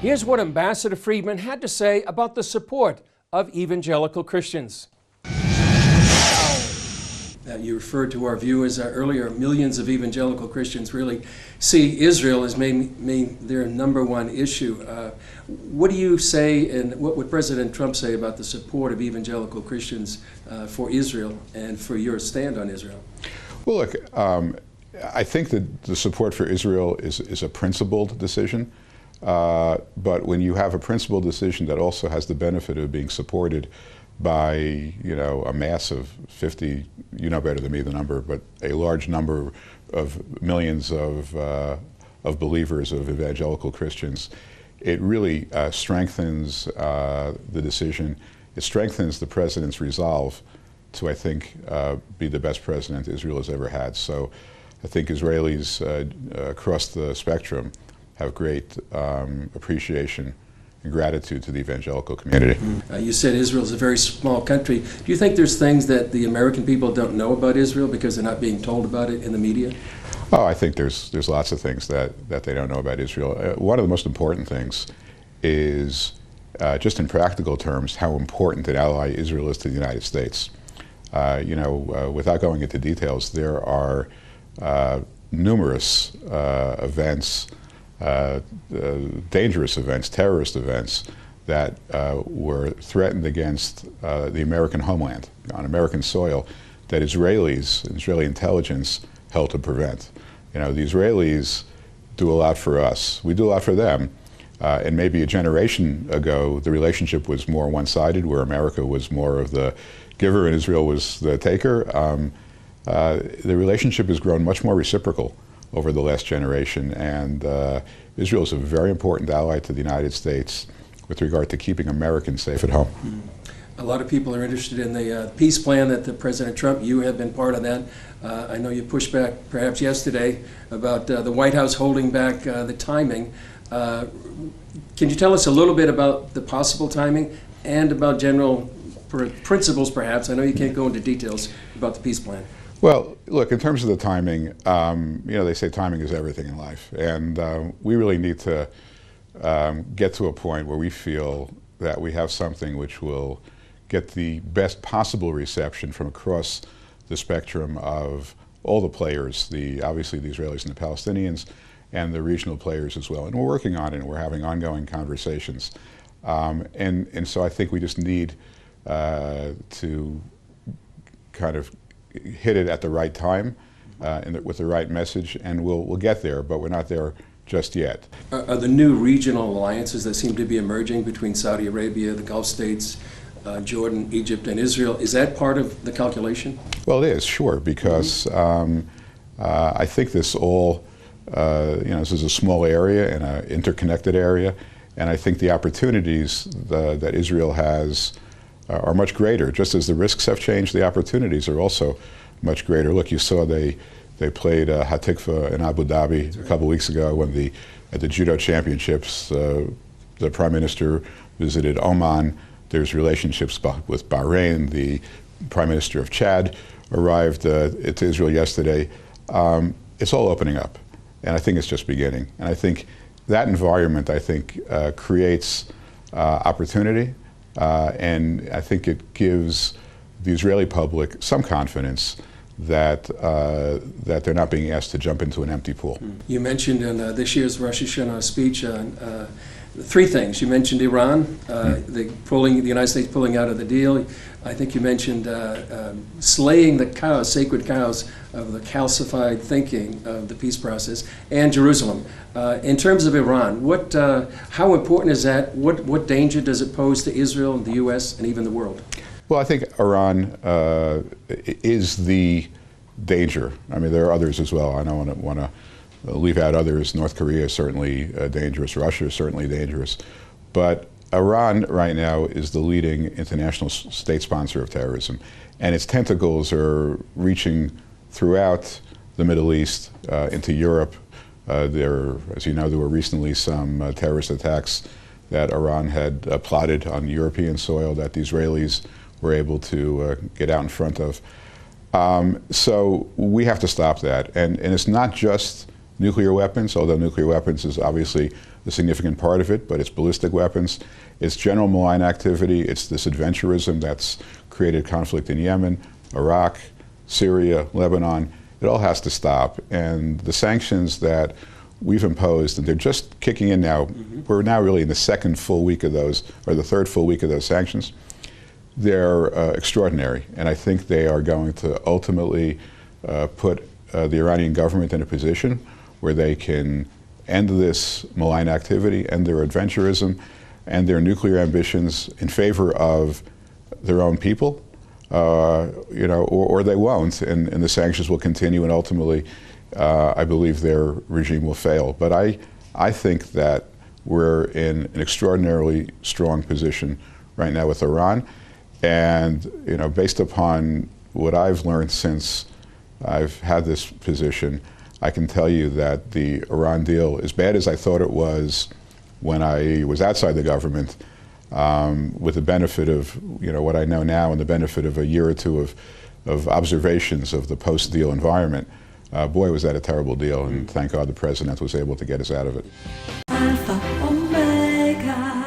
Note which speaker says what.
Speaker 1: Here's what Ambassador Friedman had to say about the support of evangelical Christians. You referred to our viewers earlier. Millions of evangelical Christians really see Israel as their number one issue. What do you say, and what would President Trump say about the support of evangelical Christians for Israel and for your stand on Israel?
Speaker 2: Well, look, I think that the support for Israel is a principled decision. But when you have a principled decision that also has the benefit of being supported by, a mass of 50, you know better than me the number, but a large number of millions of believers, of evangelical Christians, it really strengthens the decision. It strengthens the president's resolve to, I think, be the best president Israel has ever had. So I think Israelis across the spectrum have great appreciation and gratitude to the evangelical community.
Speaker 1: You said Israel is a very small country. Do you think there's things that the American people don't know about Israel because they're not being told about it in the media?
Speaker 2: Oh, I think there's lots of things that they don't know about Israel. One of the most important things is, just in practical terms, how important an ally Israel is to the United States. Without going into details, there are numerous events, dangerous events, terrorist events that were threatened against the American homeland, on American soil, that Israelis, Israeli intelligence helped to prevent. The Israelis do a lot for us. We do a lot for them. And maybe a generation ago, the relationship was more one-sided, where America was more of the giver and Israel was the taker. The relationship has grown much more reciprocal over the last generation, and Israel is a very important ally to the United States with regard to keeping Americans safe at home.
Speaker 1: A lot of people are interested in the peace plan that President Trump, you have been part of that. I know you pushed back perhaps yesterday about the White House holding back the timing. Can you tell us a little bit about the possible timing and about general principles perhaps? I know you can't go into details about the peace plan.
Speaker 2: Well, look, in terms of the timing, they say timing is everything in life. And we really need to get to a point where we feel that we have something which will get the best possible reception from across the spectrum of all the players, obviously the Israelis and the Palestinians, and the regional players as well. And we're working on it, and we're having ongoing conversations. And so I think we just need to kind of hit it at the right time and with the right message, and we'll get there, but we're not there just yet.
Speaker 1: Are the new regional alliances that seem to be emerging between Saudi Arabia, the Gulf states, Jordan, Egypt, and Israel, is that part of the calculation?
Speaker 2: Well, it is, sure, because I think this all, this is a small area and an interconnected area, and I think the opportunities that Israel has are much greater. Just as the risks have changed, the opportunities are also much greater. Look, you saw they played Hatikva in Abu Dhabi a couple weeks ago at the judo championships. The Prime Minister visited Oman. There's relationships with Bahrain. The Prime Minister of Chad arrived to Israel yesterday. It's all opening up, and I think it's just beginning. And I think that environment, creates opportunity. And I think it gives the Israeli public some confidence that they're not being asked to jump into an empty pool.
Speaker 1: You mentioned in this year's Rosh Hashanah speech three things. You mentioned Iran, the United States pulling out of the deal. I think you mentioned slaying the cows, sacred cows of the calcified thinking of the peace process, and Jerusalem. In terms of Iran, how important is that? What danger does it pose to Israel, the U.S., and even the world?
Speaker 2: Well, I think Iran is the danger. I mean, there are others as well. I don't want to leave out others. North Korea is certainly dangerous. Russia is certainly dangerous. But Iran right now is the leading international state sponsor of terrorism, and its tentacles are reaching throughout the Middle East, into Europe. As you know, there were recently some terrorist attacks that Iran had plotted on European soil that the Israelis were able to get out in front of. So we have to stop that. And it's not just nuclear weapons, although nuclear weapons is obviously the significant part of it, but it's ballistic weapons, it's general malign activity, it's this adventurism that's created conflict in Yemen, Iraq, Syria, Lebanon. It all has to stop. And the sanctions that we've imposed, and they're just kicking in now, we're now really in the second full week of those, or the third full week of those sanctions. They're extraordinary, and I think they are going to ultimately put the Iranian government in a position where they can end this malign activity, end their adventurism, and their nuclear ambitions in favor of their own people, or they won't, and the sanctions will continue, and ultimately, I believe their regime will fail. But I think that we're in an extraordinarily strong position right now with Iran, and based upon what I've learned since I've had this position, I can tell you that the Iran deal, as bad as I thought it was when I was outside the government, with the benefit of what I know now and the benefit of a year or two of observations of the post-deal environment, boy, was that a terrible deal, and thank God the president was able to get us out of it.
Speaker 3: Alpha, Omega.